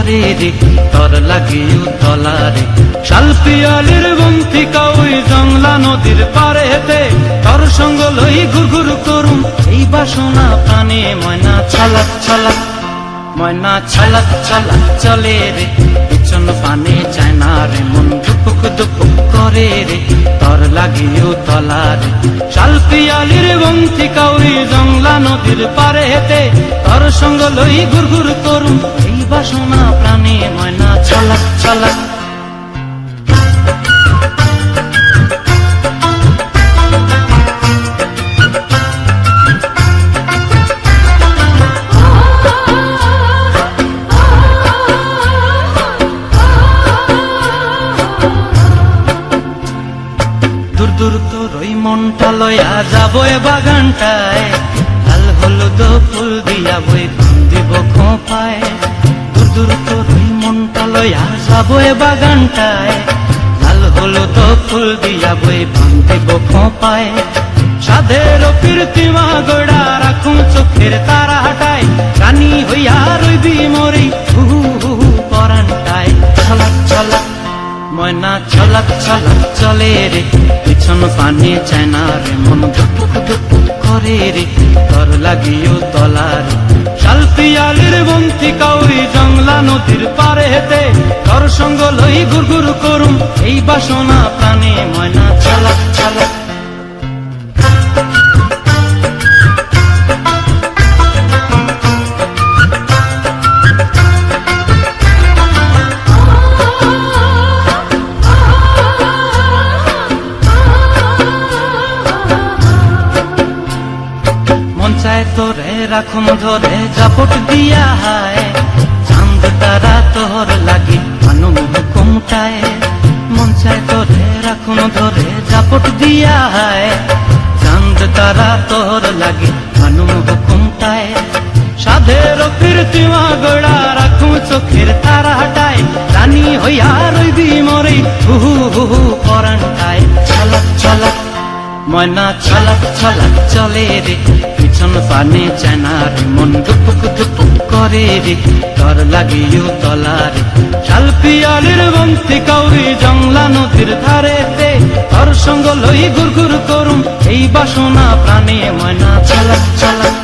করে রে তোর লাগে উতলারে। শালপিয়ালির বন্তি কাউই জংলা নদীর পারেতে, তোর সঙ্গ লই ঘুরঘুর করুম এই বাসনা প্রাণে। ময়না ছলাক ছলাক, ময়না ছলাক ছলাক চলে রে, পিছন পানে চায় না রে, মন দুপুক দুপুক করে রে তোর লাগে উতলারে। শালপিয়ালির বন্তি কাউই জংলা নদীর পারেতে, তোর সঙ্গ লই ঘুরঘুর করুম এই বাসনা প্রাণে। ময়না ছলাক ছলাক। দূর দূর তোর ওই মনটা লয়া যাবো এ বাগানটায়, লাল হলুদ ফুল দিয়া বই দিব খোঁপায়। দূর দূর তোর ওই মনটা লয়া যাবো এ বাগানটায়, লাল হলুদ ফুল দিয়া বই দিব খোঁপায়। সাধের কীর্তিমা গোড়া রাখুন চোখের তারা হাটায়, রানী হইয়া রইবি মরি হু পরানটায়। ছলাক ছলাক, ময়না ছলাক ছলাক চলে রে, পিছন পানে চায় না রে, মন ধুপুক ধুপুক করে রে তোর লাগিও তলারে। শালপিয়ালির বন্তি কাউরি জংলা নদীর পারেতে, তোর সঙ্গ লই ঘুরঘুর করুম এই বাসনা প্রাণে। ময়না ছলাক ছলাক। চায় তোরে রাখুম ধরে জাপট দিয়া হায়, চাঁদ তারা তোর লাগি মানু হুকুমটায়। মন চায় তোরে রাখুম ধরে জাপট দিয়া হায়, চাঁদ তারা তোর লাগি মানু হুকুমটায়। সাধের কীর্তিমা গোড়া রাখুম চোখের তারা হাটায়, রানী হইয়া রইবি মরি হু পরানটায়। ছলাক ছলাক, ময়না ছলাক ছলাক চলে রে, পিছন পানে চায় না রে, মন দুপুক দুপুক করে রে তোর লাগিও তলারে। শালপিয়ালির বন্তি কাউরি জংলা নদীর ধারেতে, তোর সঙ্গ লই ঘুরঘুর করুম এই বাসনা প্রাণে। ময়না ছলাক ছলাক।